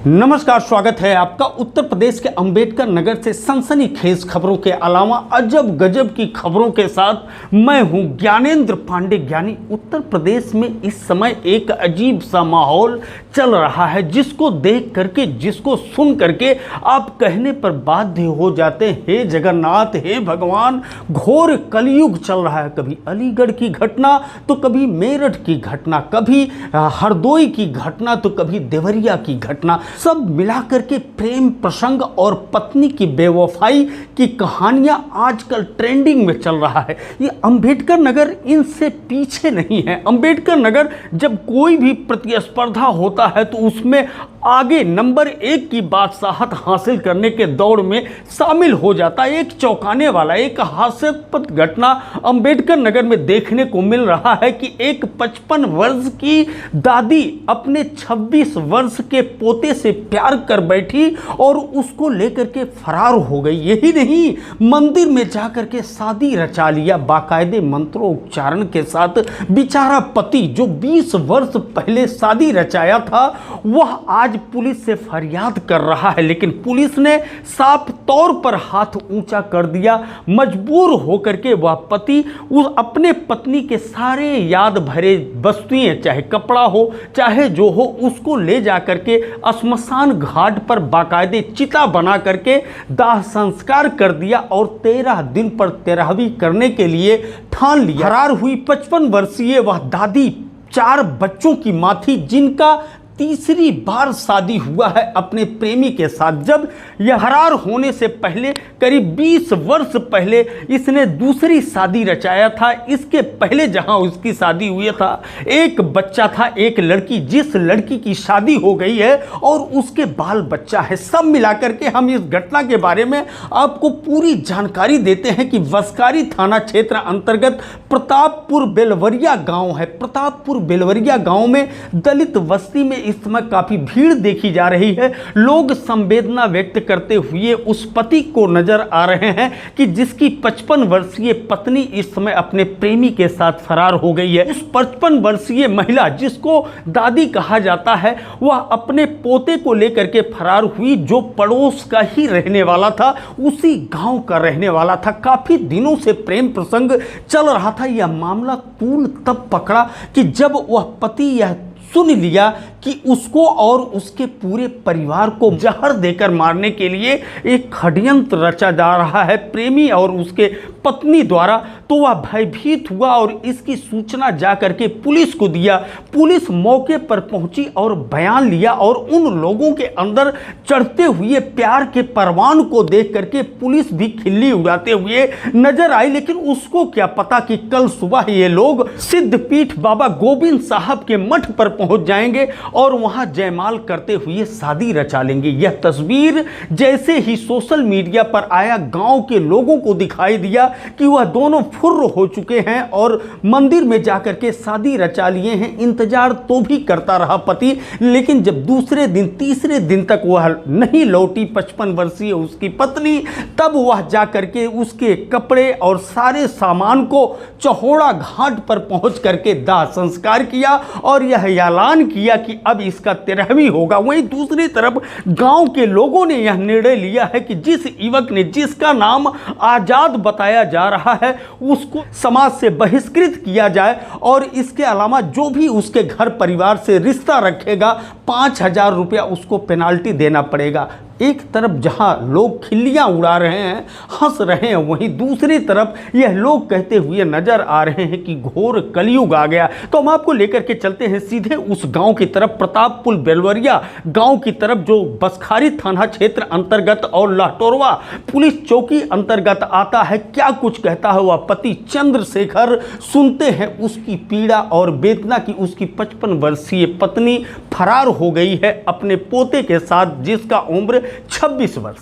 नमस्कार, स्वागत है आपका। उत्तर प्रदेश के अंबेडकर नगर से सनसनीखेज खबरों के अलावा अजब गजब की खबरों के साथ मैं हूं ज्ञानेंद्र पांडे ज्ञानी। उत्तर प्रदेश में इस समय एक अजीब सा माहौल चल रहा है, जिसको देख करके, जिसको सुन करके आप कहने पर बाध्य हो जाते हैं, हे जगन्नाथ, हे भगवान, घोर कलयुग चल रहा है। कभी अलीगढ़ की घटना तो कभी मेरठ की घटना, कभी हरदोई की घटना तो कभी देवरिया की घटना, सब मिलाकर के प्रेम प्रसंग और पत्नी की बेवफाई की कहानियां आजकल ट्रेंडिंग में चल रहा है। ये अंबेडकर नगर इनसे पीछे नहीं है। अंबेडकर नगर जब कोई भी प्रतिस्पर्धा होता है तो उसमें आगे नंबर 1 की बादशाहत हासिल करने के दौड़ में शामिल हो जाता है। एक चौंकाने वाला, एक हास्यास्पद घटना अंबेडकर नगर में देखने को मिल रहा है कि एक 55 वर्ष की दादी अपने 26 वर्ष के पोते से प्यार कर बैठी और उसको लेकर के फरार हो गई। यही नहीं, मंदिर में जाकर के शादी रचा लिया बाकायदे मंत्रोच्चारण के साथ। बेचारा पति जो 20 वर्ष पहले शादी रचाया था, वह आज पुलिस से फरियाद कर रहा है, लेकिन पुलिस ने साफ तौर पर हाथ ऊंचा कर दिया। मजबूर होकर के वह पति उस अपने पत्नी के सारे याद भरे वस्तुएं, चाहे कपड़ा हो चाहे जो हो, उसको ले जाकर के श्मशान घाट पर बाकायदे चिता बना करके दाह संस्कार कर दिया और 13 दिन पर तेरहवीं करने के लिए ठान लिया। फरार हुई 55 वर्षीय वह दादी 4 बच्चों की मां थी, जिनका तीसरी बार शादी हुआ है अपने प्रेमी के साथ। जब यह फरार होने से पहले करीब 20 वर्ष पहले इसने दूसरी शादी रचाया था। इसके पहले जहां उसकी शादी हुई था, एक बच्चा था, एक लड़की, जिस लड़की की शादी हो गई है और उसके बाल बच्चा है। सब मिलाकर के हम इस घटना के बारे में आपको पूरी जानकारी देते हैं कि वस्कारी थाना क्षेत्र अंतर्गत प्रतापपुर बेलवरिया गांव है। प्रतापपुर बेलवरिया गांव में दलित बस्ती में इस समय काफी भीड़ देखी जा रही है। लोग संवेदना व्यक्त करते हुए उस पति को नजर आ रहे हैं कि जिसकी 55 वर्षीय पत्नी इस समय अपने प्रेमी के साथ फरार हो गई है। उस 55 वर्षीय महिला, जिसको दादी कहा जाता है, वह अपने पोते को लेकर के फरार हुई, जो पड़ोस का ही रहने वाला था, उसी गांव का रहने वाला था। काफी दिनों से प्रेम प्रसंग चल रहा था। यह मामला तूल तब पकड़ा कि जब वह पति यह सुन लिया कि उसको और उसके पूरे परिवार को जहर देकर मारने के लिए एक षड्यंत्र रचा जा रहा है प्रेमी और उसके पत्नी द्वारा, तो वह भयभीत हुआ और इसकी सूचना जाकर के पुलिस को दिया। पुलिस मौके पर पहुंची और बयान लिया और उन लोगों के अंदर चढ़ते हुए प्यार के परवान को देख करके पुलिस भी खिल्ली उड़ाते हुए नजर आई। लेकिन उसको क्या पता कि कल सुबह ये लोग सिद्धपीठ बाबा गोविंद साहब के मठ पर पहुंच जाएंगे और वहां जयमाल करते हुए शादी रचा लेंगे। यह तस्वीर जैसे ही सोशल मीडिया पर आया, गांव के लोगों को दिखाई दिया कि वह दोनों फुर्र हो चुके हैं और मंदिर में जाकर के शादी रचा लिए हैं। इंतजार तो भी करता रहा पति, लेकिन जब दूसरे दिन तीसरे दिन तक वह नहीं लौटी 55 वर्षीय उसकी पत्नी, तब वह जाकर के उसके कपड़े और सारे सामान को चौहोड़ा घाट पर पहुंच करके दाह संस्कार किया और यह ऐलान किया कि अब इसका 13वीं होगा। वहीं दूसरी तरफ गांव के लोगों ने यह निर्णय लिया है कि जिस युवक ने, जिसका नाम आजाद बताया जा रहा है, उसको समाज से बहिष्कृत किया जाए और इसके अलावा जो भी उसके घर परिवार से रिश्ता रखेगा 5,000 रुपया उसको पेनाल्टी देना पड़ेगा। एक तरफ जहां लोग खिल्लियां उड़ा रहे हैं, हंस रहे हैं, वहीं दूसरी तरफ यह लोग कहते हुए नजर आ रहे हैं कि घोर कलयुग आ गया। तो हम आपको लेकर के चलते हैं सीधे उस गांव की तरफ, प्रतापपुर बेलवरिया गांव की तरफ, जो बस्खारी थाना क्षेत्र अंतर्गत और लाटोरवा पुलिस चौकी अंतर्गत आता है। क्या कुछ कहता है वह पति चंद्रशेखर, सुनते हैं उसकी पीड़ा और वेदना की उसकी 55 वर्षीय पत्नी फरार हो गई है अपने पोते के साथ, जिसका उम्र 26 वर्ष।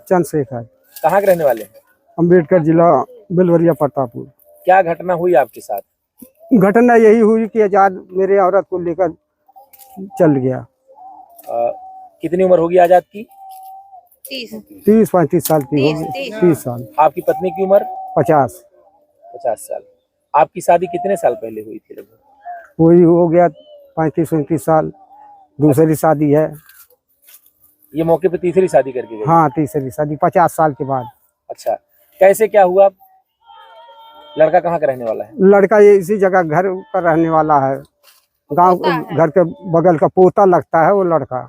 चंद्रशेखर। कहाँ के रहने वाले हैं? अंबेडकर जिला बेलवरिया प्रतापपुर। क्या घटना हुई आपके साथ? घटना यही हुई कि आजाद मेरे औरत को लेकर चल गया। कितनी उम्र होगी आजाद की? 30-35 साल की होगी। 30 साल। आपकी पत्नी की उम्र? 50 साल। आपकी शादी कितने साल पहले हुई थी लगभग? वही हो गया 35-39 साल। दूसरी शादी है। ये मौके पे तीसरी शादी करके गई? हाँ, तीसरी शादी 50 साल के बाद। अच्छा, कैसे क्या हुआ? लड़का कहाँ का रहने वाला है? लड़का ये इसी जगह घर का रहने वाला है, गांव घर के बगल का पोता लगता है वो लड़का।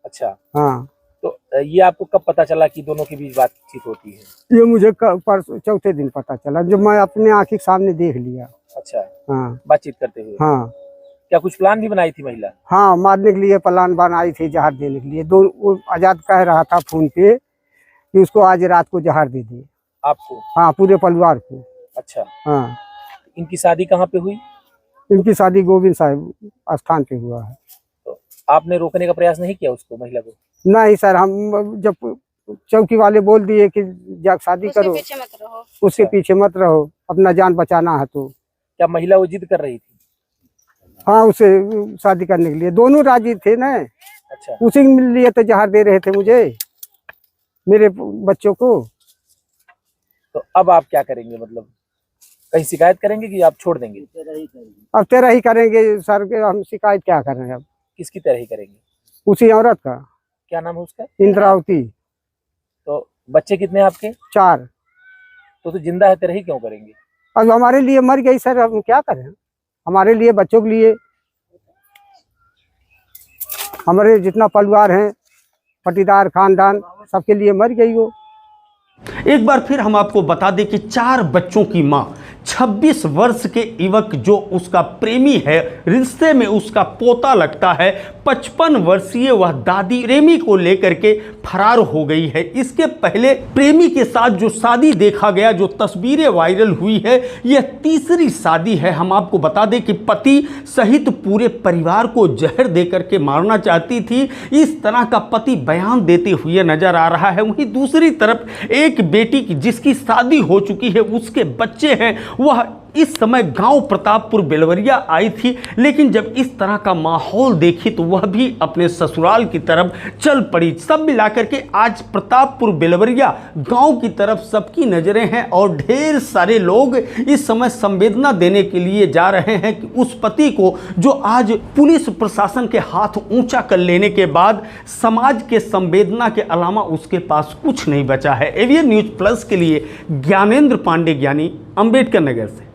अच्छा, हाँ। तो ये आपको कब पता चला कि दोनों के बीच बातचीत होती है? ये मुझे चौथे दिन पता चला, जब मैं अपने आँखों के सामने देख लिया। अच्छा, हाँ। बातचीत करते हुए? हाँ। क्या कुछ प्लान भी बनाई थी महिला? हाँ, मारने के लिए प्लान बनाई थी, जहर देने के लिए। वो आजाद कह रहा था फोन पे कि उसको आज रात को जहर दे दिए। आपको? हाँ, पूरे परिवार को। अच्छा। हाँ। इनकी शादी कहाँ पे हुई? इनकी शादी गोविंद साहब स्थान पे हुआ है। तो आपने रोकने का प्रयास नहीं किया उसको, महिला को? नहीं सर, हम जब चौकी वाले बोल दिए कि जब शादी करो, उसके पीछे मत रहो, अपना जान बचाना है तो। क्या महिला वो जिद कर रही थी? हाँ, उसे शादी करने के लिए दोनों राजी थे ना। अच्छा। उसी के लिए तो जहर दे रहे थे मुझे, मेरे बच्चों को। तो अब आप क्या करेंगे, मतलब कहीं शिकायत करेंगे कि आप छोड़ देंगे? अब तेरा ही करेंगे सर, के हम शिकायत क्या कर रहे हैं अब? किसकी तरह ही करेंगे? उसी औरत का। क्या नाम है उसका? इंद्रावती। तो बच्चे कितने हैं आपके? 4। तो जिंदा है, तेरा ही क्यों करेंगे? अब हमारे लिए मर गई सर, अब हम क्या करें? हमारे लिए, बच्चों के लिए, हमारे जितना परिवार है, पटीदार खानदान, सबके लिए मर गई वो। एक बार फिर हम आपको बता दें कि 4 बच्चों की मां, 26 वर्ष के युवक जो उसका प्रेमी है, रिश्ते में उसका पोता लगता है, 55 वर्षीय वह दादी प्रेमी को लेकर के फरार हो गई है। इसके पहले प्रेमी के साथ जो शादी देखा गया, जो तस्वीरें वायरल हुई है, यह तीसरी शादी है। हम आपको बता दें कि पति सहित पूरे परिवार को जहर देकर के मारना चाहती थी, इस तरह का पति बयान देते हुए नजर आ रहा है। वहीं दूसरी तरफ एक बेटी की जिसकी शादी हो चुकी है, उसके बच्चे हैं, वह इस समय गांव प्रतापपुर बेलवरिया आई थी, लेकिन जब इस तरह का माहौल देखी तो वह भी अपने ससुराल की तरफ चल पड़ी। सब मिलाकर के आज प्रतापपुर बेलवरिया गांव की तरफ सबकी नजरें हैं और ढेर सारे लोग इस समय संवेदना देने के लिए जा रहे हैं कि उस पति को, जो आज पुलिस प्रशासन के हाथ ऊंचा कर लेने के बाद समाज के संवेदना के अलावा उसके पास कुछ नहीं बचा है। एवीएन न्यूज प्लस के लिए ज्ञानेंद्र पांडे ज्ञानी, अंबेडकर नगर से।